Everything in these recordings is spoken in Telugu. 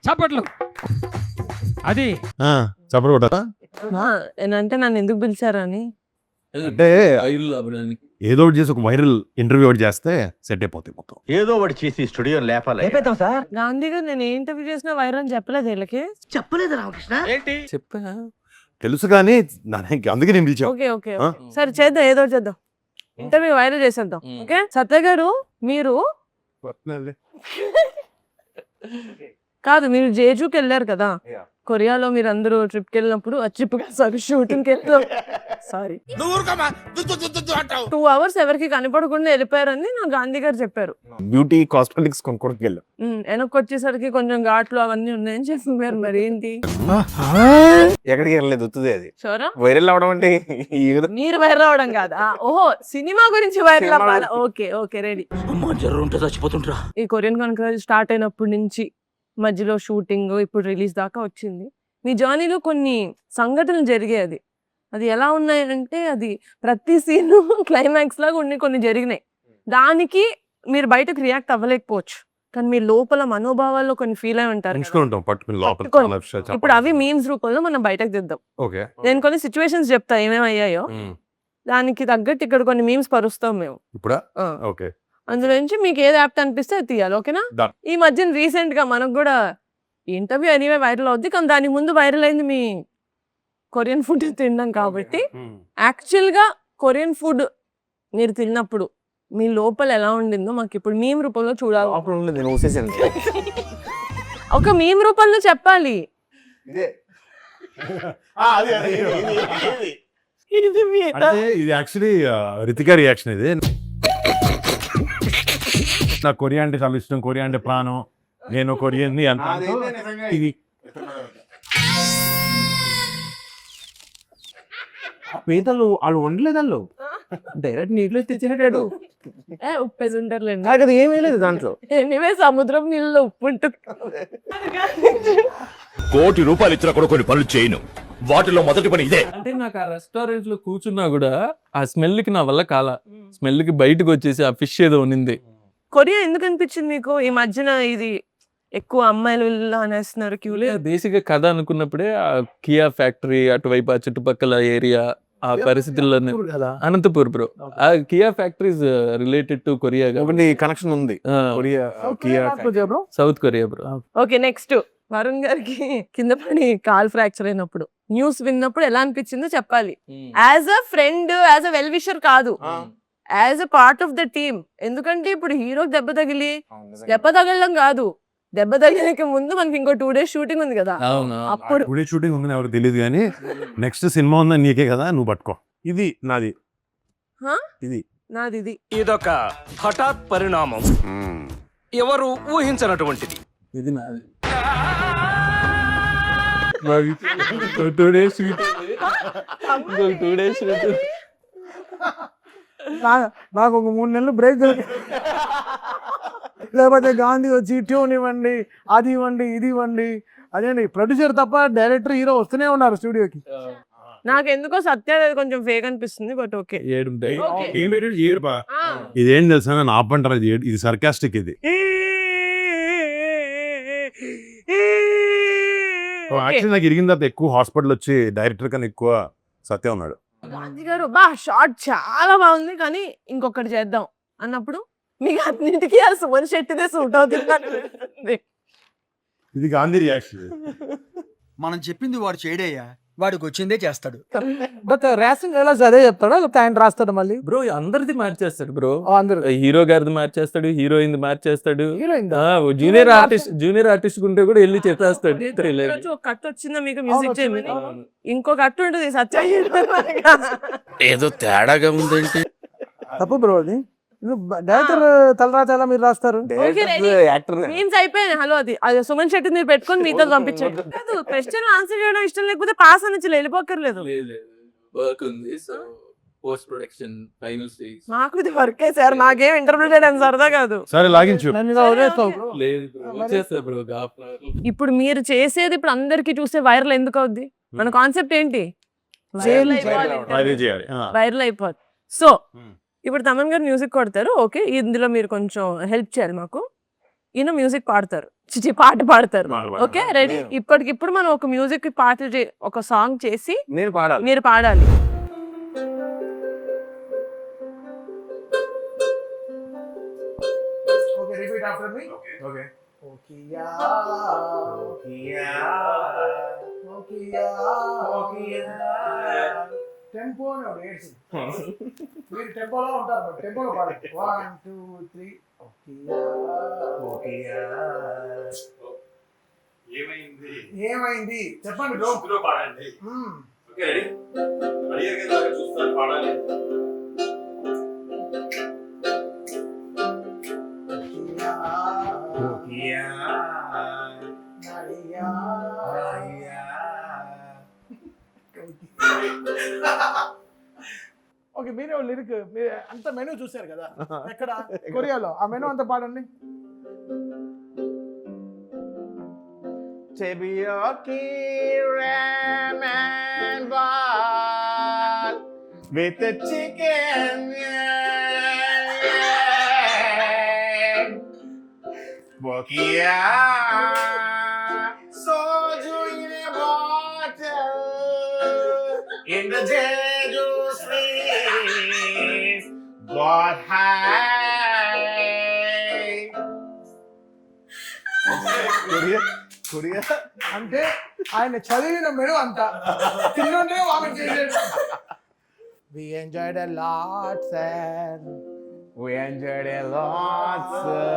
చప్పట్లు. అది చప్పట్లు కొట్టారా? అంటే నన్ను ఎందుకు పిలిచారని అంటే ఏదో ఒకటి చేసి ఒక వైరల్ ఇంటర్వ్యూ ఒకటి చేస్తే సెట్ అయిపోతాయి మొత్తం. ఏదో ఒకటి చేసి స్టూడియో లేపాలి సార్. గాంధీ గారు నేను ఏ ఇంటర్వ్యూ చేసినా వైరల్ అని చెప్పలేదు వీళ్ళకి. చెప్పలేదు రామకృష్ణ. చెప్పా. తెలుసు కానీ అందుకే నేను పిలిచా. ఓకే ఓకే సరే చేద్దాం, ఏదో ఒకటి చేద్దాం, ఇంటర్వ్యూ వైరల్ చేసేద్దాం. ఓకే సత్య గారు, మీరు కాదు, మీరు జేజూకి వెళ్ళారు కదా, కొరియాలో మీరు అందరూ ట్రిప్ కి వెళ్ళినప్పుడు షూటింగ్ సారీ 2 hours ఎవరికి కనపడకుండా వెళ్ళిపోయారని నాకు గాంధీ గారు చెప్పారు. బ్యూటీ కాస్మెటిక్స్ కొనుక్కోడానికి వెళ్ళాం. వెనక్కి వచ్చేసరికి కొంచెం ఘాట్లు అవన్నీ ఉన్నాయని చెప్పారు. మరి ఏంటి? ఎక్కడికి వెళ్ళలేదు, వస్తుంది అది షోరా వైరల్ అవడం అంటే మీరు వైరల్ అవడం కాదా? ఓహో, సినిమా గురించి వైరల్ అవ్వాలి. Okay okay ready. ఈ కొరియన్ కనుక స్టార్ట్ అయినప్పటి నుంచి మధ్యలో షూటింగ్, ఇప్పుడు రిలీజ్ దాకా వచ్చింది. మీ జర్నీలో కొన్ని సంఘటనలు జరిగాయి. అది ఎలా ఉన్నాయంటే, అది ప్రతి సీన్ క్లైమాక్స్ లాగా కొన్ని జరిగినాయి. దానికి మీరు బయటకు రియాక్ట్ అవ్వలేకపోవచ్చు, కానీ మీ లోపల మనోభావాల్లో కొన్ని ఫీల్ అయి ఉంటారు. ఇప్పుడు అవి మీమ్స్ రూపంలో మనం బయటకు దిద్దాం. నేను కొన్ని సిచ్యువేషన్స్ చెప్తా ఏమేమయ్యాయో, దానికి తగ్గట్టు ఇక్కడ కొన్ని మీమ్స్ పరుస్తాం మేము. అందులో నుంచి మీకు ఏది యాప్ట్ అనిపిస్తే అది తీయాలి. ఓకేనా? ఈ మధ్యన రీసెంట్ గా మనకు కూడా ఇంటర్వ్యూ ఎనీవే వైరల్ అవుద్ది, కానీ దాని ముందు వైరల్ అయింది మీ కొరియన్ ఫుడ్ తినడం. కాబట్టి యాక్చువల్ గా కొరియన్ ఫుడ్ మీరు తిన్నప్పుడు మీ లోపల ఎలా ఉండిందో మాకు ఇప్పుడు మీమ్ రూపంలో చూడాలి. ఒక మీమ్ రూపంలో చెప్పాలి. ఇది యాక్చువల్లీ రితికా రియాక్షన్. ఇది నాకు కొరియా అంటే చాలా ఇష్టం, కొరియా అంటే ప్రాణం, నేను కొరియన్ ఇది పీతలు వాళ్ళు వండలేదు, డైరెక్ట్ నీటిలో తెచ్చినట్టాడు. ఉప్పేసి ఉంటారులేండి, నాకు అది ఏమీ లేదు దాంట్లో. ఎనీవే సముద్రం నీళ్ళలో ఉప్పు ఉంటుంది. ₹1,00,00,000 ఇచ్చినా కూడా కొన్ని పనులు చేయను. వాటిలో మొదటి పని ఇదే. అంటే నాకు ఆ రెస్టారెంట్ లో కూర్చున్నా కూడా ఆ స్మెల్ కి నా వల్ల కాల, స్మెల్ కి బయటకు వచ్చేసి ఆ ఫిష్ ఏదో ఉన్నింది. కొరియా ఎందుకు అనిపించింది మీకు? ఈ మధ్యన ఇది ఎక్కువ అమ్మాయిలు అనేస్తున్నారు క్యూలే. బేసిక్ గా కథ అనుకున్నప్పుడే ఆ కియా ఫ్యాక్టరీ అటువైపు ఆ చుట్టుపక్కల ఏరియా ఆ పరిస్థితుల్లో అనంతపూర్ బ్రో. ఆ Kia factories related to Korea connection ఉంది. South Korea bro. Okay next Varun గారికి కింద పడి కాల్ ఫ్రాక్చర్ అయినప్పుడు న్యూస్ విన్నప్పుడు ఎలా అనిపించిందో చెప్పాలి. As a friend, as a well wisher కాదు, as a part of the team. ఎందుకంటే ఇప్పుడు హీరోకి దెబ్బ తగలడం కాదు, దెబ్బ తగిలక ముందు మనకి ఇంకో 2 days షూటింగ్ ఉంది కదా. అప్పుడు 2 days షూటింగ్ ఉందని ఎవరు తెలియదు, కానీ నెక్స్ట్ సినిమా ఉందని నీకే కదా, నువ్వు పట్టుకో. ఇది నాది, నాది. ఇదొక హఠాత్ పరిణామం, ఎవరు ఊహించినటువంటిది. ఇది నాది. 2 days నాకు ఒక 3 నెలలు బ్రేక్, లేకపోతే గాంధీ వచ్చి ట్యూన్ ఇవ్వండి, అది ఇవ్వండి, ఇది ఇవ్వండి. అదేండి ప్రొడ్యూసర్ తప్ప డైరెక్టర్, హీరో వస్తూనే ఉన్నారు స్టూడియోకి. నాకు ఎందుకో సత్య కొంచెం ఫేక్ అనిపిస్తుంది, బట్ ఓకే. ఇదేం తెలుసా, నేను ఆపంటారు, ఇది సర్కాస్టిక్. ఇది యాక్చువల్లీ నాకు ఇరిగిన తర్వాత ఎక్కువ హాస్పిటల్ వచ్చి డైరెక్టర్ కన్నా ఎక్కువ సత్య ఉన్నాడు. గాంధీ గారు షార్ట్ చాలా బాగుంది, కానీ ఇంకొకటి చేద్దాం అన్నప్పుడు మీకు అన్నింటికి ఆ సుమన్ శెట్టిదే సూట్ అవుతుంది. ఇది గాంధీ రియాక్షన్. మనం చెప్పింది వాడు చేయడయ్యా, వాడికి వచ్చిందే చేస్తాడు. బట్ రేసింగ్ ఎలా అదే చెప్తాడా, లేకపోతే ఆయన రాస్తాడు మళ్ళీ? బ్రో అందరిది మార్చేస్తాడు బ్రో. అందరు హీరో గారిది మార్చేస్తాడు, హీరోయిన్ మార్చేస్తాడు, హీరోయిన్ జూనియర్ ఆర్టిస్ట్ ఉంటే కూడా వెళ్ళి చెప్పేస్తాడు. ఒక కట్ వచ్చిందా మీకు మ్యూజిక్ చేయమని? ఇంకో కట్ ఉంటుంది సత్య. ఏదో తేడాగా ఉందేంటి? తప్పు బ్రో, అది డైరెక్టర్ తలరాతేలా మీరు రాస్తారు. మీమ్స్ అయిపోయాయి. హలో, అది సుమన్ శెట్టి మీరు పెట్టుకొని మీతో పంపించండి. క్వశ్చన్ ఆన్సర్ చేయడం ఇష్టం లేకపోతే పాస్ అని వెళ్ళిపోకర్లేదు. మాకు ఇది వర్క్ సార్, మాకేం ఇంటర్ప్రిట్ చేయడం సరదా కాదు. సరే లాగించు. ఇప్పుడు మీరు చేసేది ఇప్పుడు అందరికి చూస్తే వైరల్ ఎందుకు అవుద్ది? మన కాన్సెప్ట్ ఏంటి? వైరల్ అయిపోద్ది. సో ఇప్పుడు తమన్ గారు మ్యూజిక్ కొడతారు, ఓకే, ఇందులో మీరు కొంచెం హెల్ప్ చేయాలి మాకు. ఈయన మ్యూజిక్ పాడతారు, పాట పాడతారు. Okay ready? ఇప్పటికిప్పుడు మనం ఒక మ్యూజిక్ పాటలు ఒక సాంగ్ చేసి నేను పాడాలి. మీరు పాడాలి. ఓకే రిపీట్ ఆఫ్టర్ మీ. ఓకే ఓకియా ఓకియా ఓకియా ఓకియా టెంపో మీరు టెంపోలో ఉంటారు, టెంపోలో పాడండి. 1 2 3 ఓకియా ఓకియా ఏమైంది చెప్పండి బ్రో. పాడండి. Okay ready? అడిగారు కదా చూస్తాను పాడాలి. ఓకే మీరే లిరిక్ అంత మెనూ చూసారు కదా ఎక్కడ కొరియాలో, ఆ మెనూ అంతా పాడండి. with the chicken. Bokia, soju in a bottle in the Jeju streets. Got high. Korea. అంటే ఆయన చదివిన మెను అంతా తిన్నుంటే వామిట్ చేసేది. We enjoyed a lot, sir. We enjoyed a lot, sir.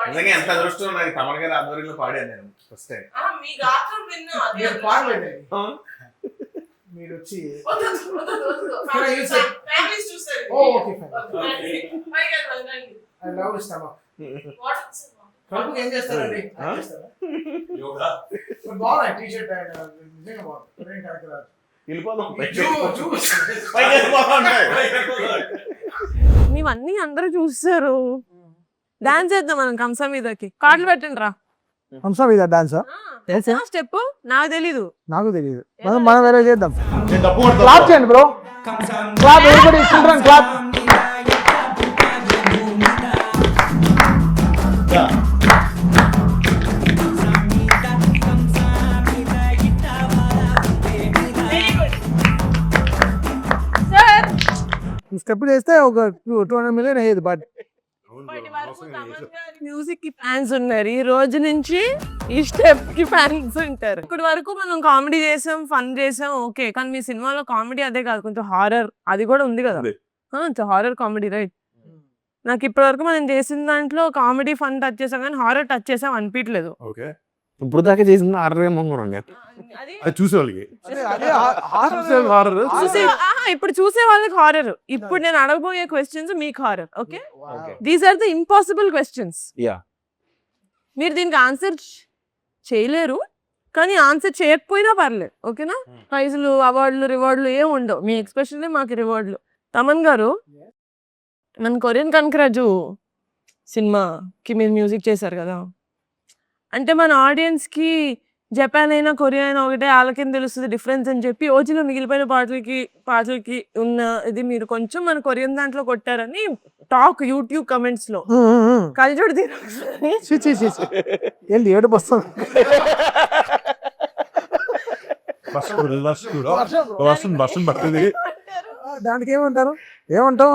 నిజంగా ఎంత అదృష్టం నాకు తమన్ గారి ఆధ్వర్యంలో పాడాను నేను ఫస్ట్ టైం. మీరు పాడలేదు, మీరు వచ్చి ఐ లవ్ స్టమక్. కడుపుకి ఏం చేస్తారండి? బాగున్నాయి టీ షర్ట్ నిజంగా బాగుంది. వెళ్ళిపోదాం మేమన్నీ అందరూ చూస్తారు. డాన్స్ చేద్దాం మనం కంసా మీదకి. కార్డులు పెట్టండి రా. హంస మీద డాన్సా? స్టెప్ నాకు తెలీదు. నాకు తెలియదు, మనం వేరే చేద్దాం. క్లాప్ చేయండి bro, clap. Everybody children clap. Step చేస్తే ఒక 200 మిలియన్ అయ్యేది. బట్ మ్యూజిక్ కి ఫ్యాన్స్ ఉన్నారు, ఈ రోజు నుంచి ఈ స్టెప్ కి ఫ్యాన్స్ ఉంటారు. ఇప్పటి వరకు మనం కామెడీ చేసాం, ఫన్ చేసాం, ఓకే. కానీ మీ సినిమాలో కామెడీ అదే కాదు, కొంచెం హారర్ అది కూడా ఉంది కదా. Horror comedy right. నాకు ఇప్పటి వరకు మనం చేసిన దాంట్లో కామెడీ ఫన్ టచ్ చేసాం కానీ హారర్ టచ్ చేసాం అనిపించలేదు. ఓకే ఇప్పుడు దాకా చేసింది ఆర్రే చూసేవాళ్ళకి ఇప్పుడు చూసే వాళ్ళకి హారర్. ఇప్పుడు నేను అడగబోయే క్వశ్చన్స్ మీకు horror. Okay, these are the impossible questions. మీరు దీనికి ఆన్సర్ చేయలేరు, కానీ ఆన్సర్ చేయకపోయినా పర్లేదు. ఓకేనా? ప్రైజులు, అవార్డులు, రివార్డులు ఏం ఉండవు. మీ ఎక్స్ప్రెషన్లే మాకు రివార్డులు. తమన్ గారు, మన కొరియన్ కనకరాజు సినిమాకి మీరు మ్యూజిక్ చేశారు కదా, అంటే మన ఆడియన్స్కి జపాన్ అయినా కొరియా అయినా ఒకటే, వాళ్ళకేం తెలుస్తుంది డిఫరెన్స్ అని చెప్పి ఓజీలో మిగిలిపోయిన పాటలకి ఉన్న ఇది మీరు కొంచెం మన కొరియన్ దాంట్లో కొట్టారని టాక్ యూట్యూబ్ కమెంట్స్ లో. కలిజోడు ఏంటి ఏడు వస్తుంది? వర్షం పడుతుంది. దానికి ఏమంటారు? ఏమంటాం?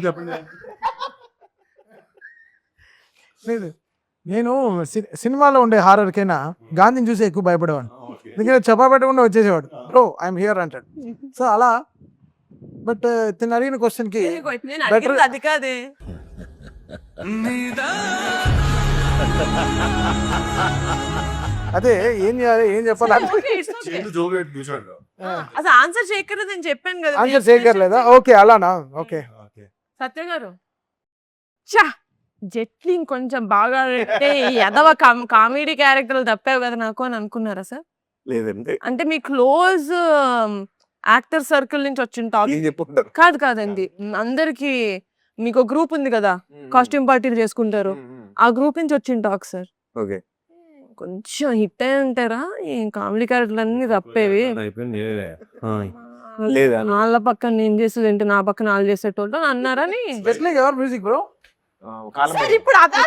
చెప్పండి. లేదు, నేను సినిమాలో ఉండే హారర్కైనా గాంధీని చూసి ఎక్కువ భయపడేవాడు. ఎందుకంటే చెప్పా పెట్టకుండా వచ్చేసేవాడు, బ్రో ఐఎమ్ హియర్ అంటాడు. సో అలా. బట్ తిని అడిగిన క్వశ్చన్ కి అది కాదే, అదే ఏం చేయాలి, ఏం చెప్పాలి అసలు ఆన్సర్ చేయక్కర్లేదు నేను చెప్పాను కదా. ఆన్సర్ చేయక్కర్లేదా? ఓకే అలానా? ఓకే సత్య గారు, చా జెట్లీ కొంచెం బాగా అంటే ఎదవ కామెడీ క్యారెక్టర్లు తప్పావు కదా నాకు అని అనుకున్నారా సార్? లేదండి, అంటే మీ క్లోజ్ యాక్టర్ సర్కిల్ నుంచి వచ్చిన టాక్ కాదండి. అందరికి మీకు గ్రూప్ ఉంది కదా, కాస్ట్యూమ్ పార్టీలు చేసుకుంటారు, ఆ గ్రూప్ నుంచి వచ్చిన టాక్ సార్. కొంచెం హిట్ అయి ఉంటారా ఈ కామెడీ క్యారెక్టర్లు అన్ని తప్పేవి. వాళ్ళ పక్కన నేను చేసేది ఏంటి, నా పక్కన వాళ్ళు చేసేటోళ్ళు అన్నారని. Just like ever music bro. Sir ఇప్పుడు అదా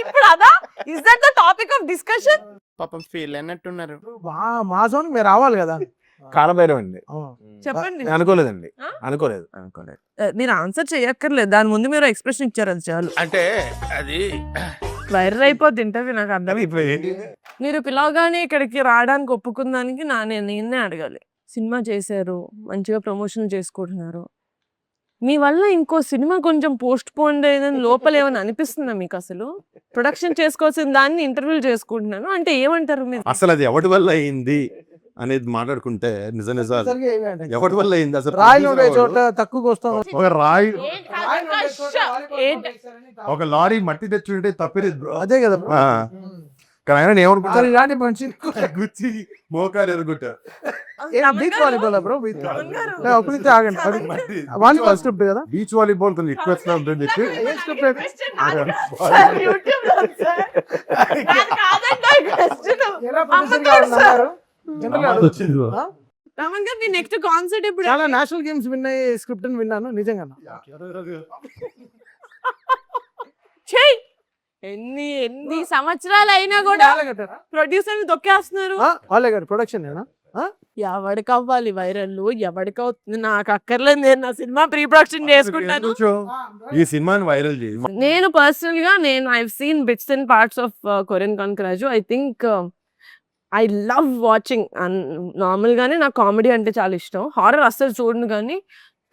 ఇప్పుడు అదా is that the topic of discussion? పాపం ఫీల్ అన్నట్టున్నారు. మా జోన్ మీరు రావాలి కదా. కాలభైరవ్ అండి. చెప్పండి. అనుకోలేదండి, ఆ? అనుకోలేదు. మీరు ఆన్సర్ చేయక్కర్లేదు, దాని ముందు మీరు ఎక్స్ప్రెషన్ ఇచ్చారు అది చాలు. అంటే అది వైరల్ అయిపోద్ది ఇంటర్వ్యూ, నాకు అర్థమైపోయింది. మీరు పిలవగానే ఇక్కడికి రావడానికి ఒప్పుకుందానికి నేనే అడగాలి. సినిమా చేశారు, మంచిగా ప్రమోషన్ చేసుకుంటున్నారు, మీ వల్ల ఇంకో సినిమా కొంచెం పోస్ట్ పోన్ అయ్యేదని లోపల ఏమైనా అనిపిస్తుందా మీకు? అసలు ప్రొడక్షన్ చేసుకోవాల్సిన దాన్ని ఇంటర్వ్యూలు చేసుకుంటున్నాను అంటే ఏమంటారు మీరు? అసలు అది ఎవరి వల్ల అయింది అనేది మాట్లాడుకుంటే నిజాలు ఎవరి వల్ల అయింది అసలు? రాయిలు ఉండే చోట తక్కువకి వస్తాం. ఒక రాయి, ఏంటి? ఒక లారీ మట్టి తెచ్చుంటే తప్పేది బ్రో. అదే కదా. కానీ ఆయన ఏమనుకుంటారు, ఇలాంటి మనిషి గుచ్చి మోకాలు ఎరుగుంటారు. Beach volleyball bro. అప్పుడు ఆగండి, వాలీబాల్ స్క్రిప్ట్ కదా. బీచ్ వాలీబాల్ కొంచెం ఎక్కువ వస్తున్నా ఉందని చెప్పి నెక్స్ట్ కాన్సర్ట్ ఇప్పుడు చాలా నేషనల్ గేమ్స్ విన్ అయ్యే స్క్రిప్ట్ అని విన్నాను, నిజంగా. చెయ్ ఎన్ని ఎన్ని సంవత్సరాలు అయినా కూడా ప్రొడ్యూసర్ తొక్కేస్తున్నారు. వాళ్ళే గారు ప్రొడక్షన్ ఎవరికి అవ్వాలి వైరల్, ఎవరికి అవుతుంది నాకు అక్కర్లేదు, నేను నా సినిమా ప్రీ ప్రొడక్షన్ చేసుకుంటాను. ఈ సినిమాని వైరల్ చేసి నేను పర్సనల్ గా I seen bits and parts of Korean కాంక్రాజు. I think I love watching. Normal గానే నాకు కామెడీ అంటే చాలా ఇష్టం, హారర్ అస్సలు చూడను, కానీ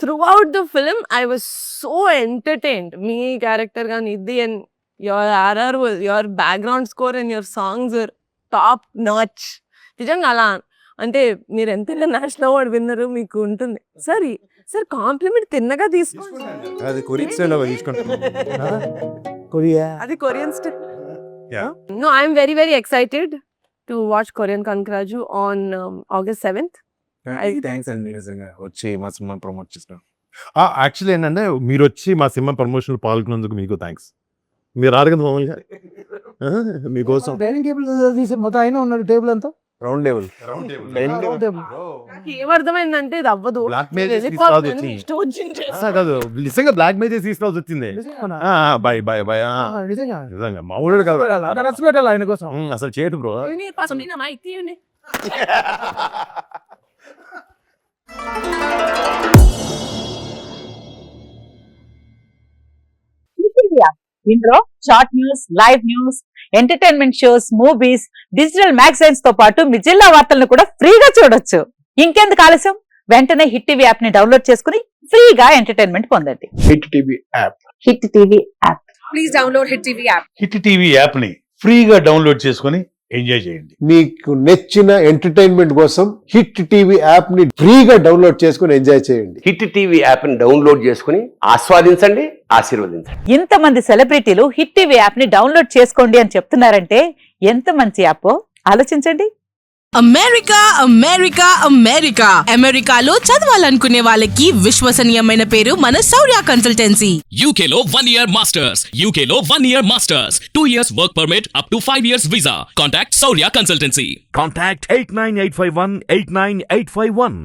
throughout the film I was so entertained. మీ క్యారెక్టర్ కానీ ఇది and your RR, your background score and your songs are top notch. నిజంగా అలా అంటే మీరు ఎంత నేషనల్ అవార్డు విన్నరు మీకు ఉంటుంది. సరే సార్ కాంప్లిమెంట్ తిన్నగా తీసుకోండి. అది కొరియన్ స్టైల్ తీసుకుంటాం. కొరియా అది Korean style. Yeah. No, I'm very very excited to watch Korean Kankraju on August 7th. Thanks అండి, నిజంగా వచ్చి మా సినిమా ప్రమోట్ చేస్తాం. యాక్చువల్లీ ఏంటంటే మీరు వచ్చి మా సినిమా ప్రమోషన్ పాల్గొన్నందుకు మీకు థ్యాంక్స్. మీరు రాదు కదా మామూలుగా మీకోసం. డైనింగ్ టేబుల్ తీసి మొత్తం అయినా ఉన్నాడు టేబుల్ అంతా. Round table. నాకు ఏమర్థమైందంటే ఇది అవ్వదు, బ్లాక్ మెయిల్ వెళ్ళిపోతుంది, ఇష్టం వచ్చింది చేస్తా. కాదు, నిజంగా బ్లాక్ మెయిల్ చేసి తీసుకోవాల్సి వచ్చింది. బై బై బై నిజంగా నిజంగా మామూలు కాదు, రెస్పెక్ట్ ఆయన కోసం. అసలు చేయటం bro. ini pas ini nama itu ini. ఇందులో short news, live news, entertainment shows, movies, digital magazines తో పాటు మీ జిల్లా వార్తలను కూడా ఫ్రీగా చూడొచ్చు. ఇంకెందుకు ఆలస్యం, వెంటనే హిట్ టీవీ యాప్ ని డౌన్లోడ్ చేసుకుని ఫ్రీగా ఎంటర్టైన్మెంట్ పొందండి. Hit TV app. Hit TV app. Please download Hit TV app. Hit TV app ని ఫ్రీగా డౌన్లోడ్ చేసుకుని ఎంజాయ్ చేయండి. మీకు నచ్చిన ఎంటర్టైన్మెంట్ కోసం హిట్ టీవీ యాప్ ని ఫ్రీగా డౌన్లోడ్ చేసుకుని ఎంజాయ్ చేయండి. హిట్ టీవీ యాప్ ని డౌన్లోడ్ చేసుకుని ఆస్వాదించండి, ఆశీర్వదించండి. ఇంతమంది సెలబ్రిటీలు హిట్ టీవీ యాప్ ని డౌన్లోడ్ చేసుకోండి అని చెప్తున్నారంటే ఎంత మంచి యాప్ ఆలోచించండి. అమెరికా అమెరికా అమెరికా అమెరికాలో చదవాలనుకునే వాళ్ళకి విశ్వసనీయమైన పేరు మన శౌర్య కన్సల్టెన్సీ. UK లో 1 year masters, UK లో 1 year masters, 2 years work permit up to 5 years visa. Contact Saurya Consultancy. Contact 89851 89851.